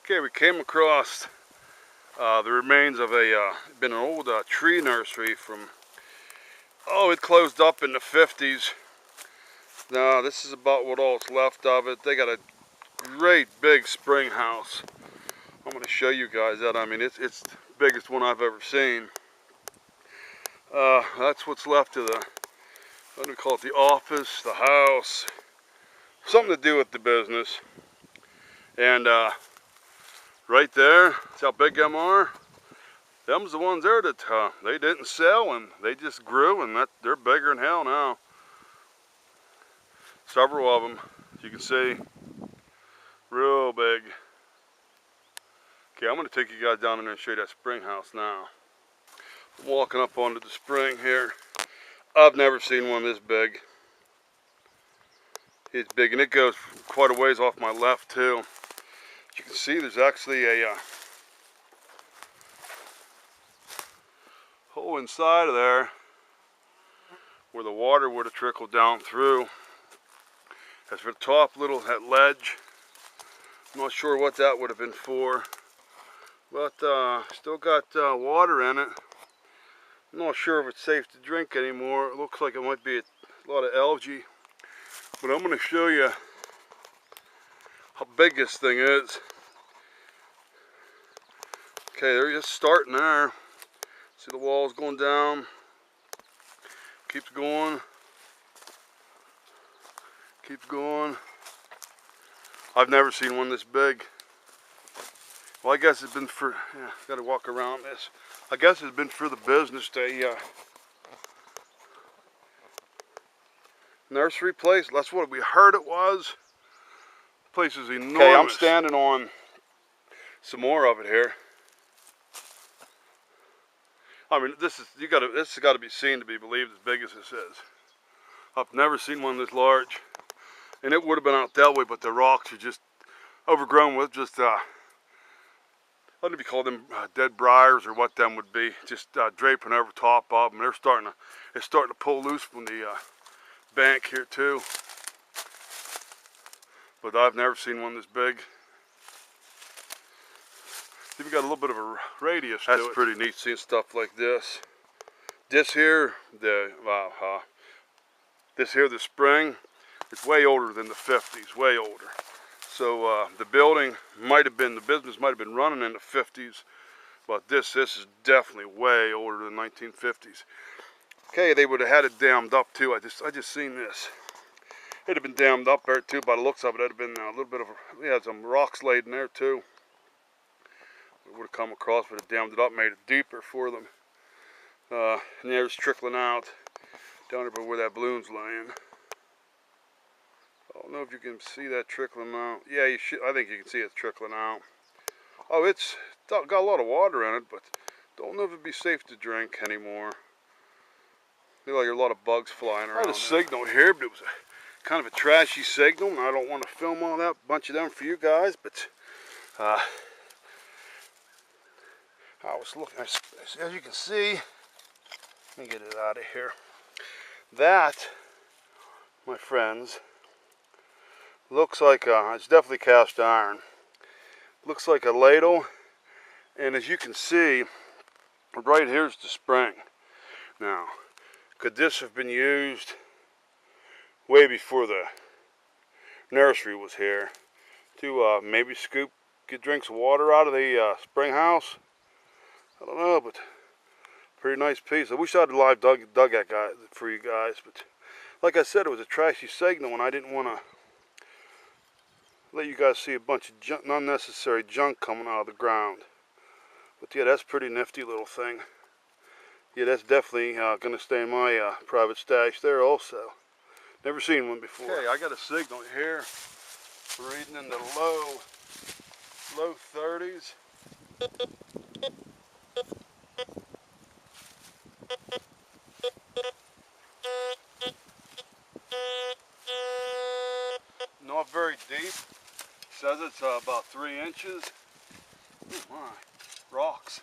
Okay, we came across the remains of been an old tree nursery from, it closed up in the 50s. Now this is about what all's left of it. They got a great big spring house. I'm going to show you guys that. I mean, it's the biggest one I've ever seen. That's what's left of the, what do we call it, the office, the house, something to do with the business. And right there, that's how big them are. Them's the ones there that they didn't sell, and they just grew, and they're bigger than hell now. Several of them, as you can see, real big. Okay, I'm going to take you guys down in there and show you that spring house now. I'm walking up onto the spring here. I've never seen one this big. It's big, and it goes quite a ways off my left too. As you can see, there's actually a hole inside of there where the water would have trickled down through. As for the top little that ledge, I'm not sure what that would have been for, but still got water in it. I'm not sure if it's safe to drink anymore. It looks like it might be a lot of algae, but I'm going to show you how big this thing is. Okay, they're just starting there. See the walls going down. Keeps going. Keeps going. I've never seen one this big. Well, I guess it's been for, gotta walk around this. I guess it's been for the business day. Nursery place, that's what we heard it was. The place is enormous. Okay, I'm standing on some more of it here. I mean, this has got to be seen to be believed, as big as this is. I've never seen one this large, and it would have been out that way, but the rocks are just overgrown with just I don't know if you call them dead briars or what them would be, just draping over top of them. It's starting to pull loose from the bank here too. But I've never seen one this big. Even got a little bit of a radius to it. That's pretty neat seeing stuff like this. This here, the spring, it's way older than the 50s, way older. So the business might have been running in the 50s, but this is definitely way older than 1950s. Okay, they would have had it dammed up too. I just seen this. It'd have been dammed up there too. By the looks of it, it'd have been a little bit of we had some rocks laid in there too. We would have come across, but it dammed it up, made it deeper for them. And there's trickling out down there where that balloon's laying. I don't know if you can see that trickling out. Yeah, you should. I think you can see it trickling out. Oh, it's got a lot of water in it, but don't know if it'd be safe to drink anymore. Feel like there are a lot of bugs flying around. I had a signal here, but it was kind of a trashy signal, and I don't want to film all that bunch of them for you guys, but I was looking, as you can see, let me get it out of here. That, my friends, looks like it's definitely cast iron. Looks like a ladle, and as you can see, right here's the spring. Now, could this have been used way before the nursery was here to maybe get drinks of water out of the spring house? I don't know, but pretty nice piece. I wish I had live dug that guy for you guys, but like I said, it was a trashy signal, and I didn't want to let you guys see a bunch of unnecessary junk coming out of the ground. But yeah, that's a pretty nifty little thing. Yeah, that's definitely going to stay in my private stash there also. Never seen one before. Okay, I got a signal here. Reading in the low 30s. Not very deep. Says it's about 3 inches. Oh my, rocks.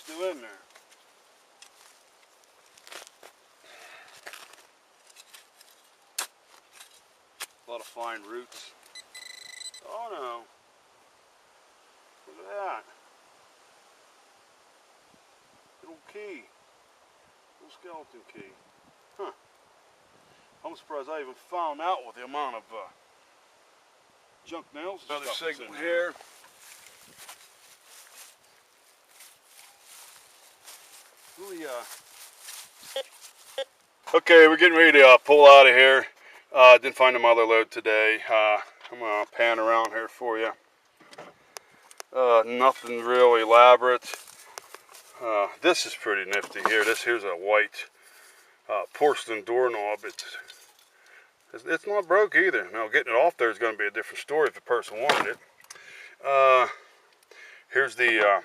still in there. A lot of fine roots. Oh no. Look at that. Little key. Little skeleton key. Huh. I'm surprised I even found out with the amount of junk nails and Another stuff signal in here. Really, okay, we're getting ready to pull out of here. Didn't find the mother lode today. I'm gonna pan around here for you. Nothing real elaborate. This is pretty nifty here. This here's a white porcelain doorknob. It's not broke either. Now getting it off there is going to be a different story if the person wanted it. Here's the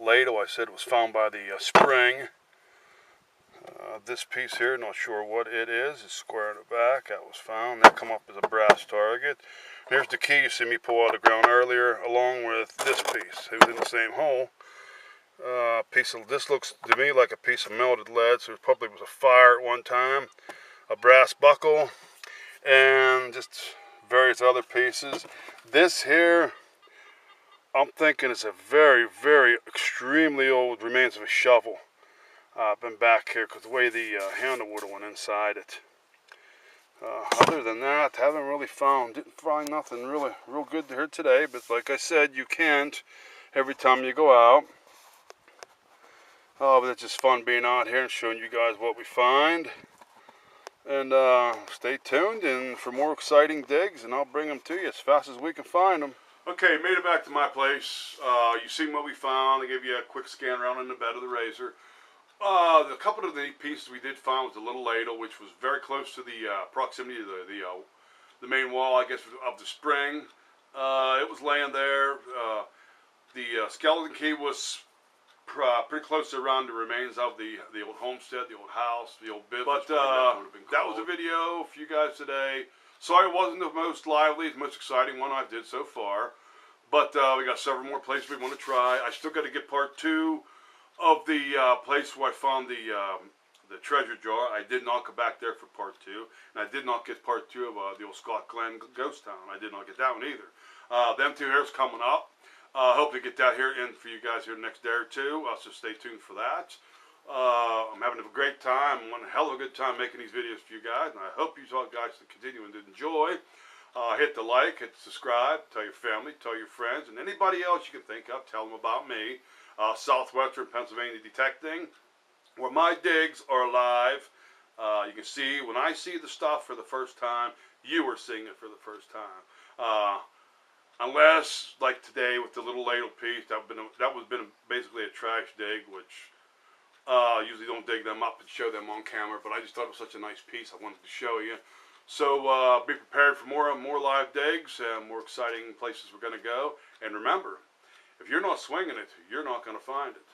ladle. I said it was found by the spring. This piece here, not sure what it is. It's square in the back. That was found. That come up as a brass target. Here's the key you see me pull out of the ground earlier, along with this piece. It was in the same hole. This looks to me like a piece of melted lead, so it probably was a fire at one time. A brass buckle, and just various other pieces. This here, I'm thinking it's a very, very extremely old remains of a shovel. I've been back here because the way the handle would have went inside it. Other than that, didn't find nothing really real good here today, but like I said, you can't every time you go out. But it's just fun being out here and showing you guys what we find. And stay tuned and for more exciting digs, and I'll bring them to you as fast as we can find them. Okay, made it back to my place. You've seen what we found. I gave you a quick scan around in the bed of the razor. A couple of the pieces we did find was a little ladle, which was very close to the proximity to the main wall, I guess, of the spring. It was laying there. The skeleton key was pretty close to around the remains of the old homestead, the old house, the old business. But that was a video for you guys today. Sorry it wasn't the most lively, the most exciting one I did so far. But we got several more places we want to try. I still got to get part 2 of the place where I found the treasure jar. I did not go back there for part 2, and I did not get part 2 of the old Scott Glen ghost town. I did not get that one either. Them 2 here's coming up. Hope to get that here in for you guys here the next day or two. So stay tuned for that. I'm having a great time. I'm having a hell of a good time making these videos for you guys, and I hope you all guys continue to enjoy. Hit the like, hit the subscribe, tell your family, tell your friends, and anybody else you can think of, tell them about me. Southwestern Pennsylvania Detecting, where my digs are alive. You can see, when I see the stuff for the first time, you are seeing it for the first time. Unless, like today with the little ladle piece, that was basically a trash dig, which usually don't dig them up and show them on camera, but I just thought it was such a nice piece I wanted to show you. So be prepared for more live digs and more exciting places we're going to go. And remember, if you're not swinging it, you're not going to find it.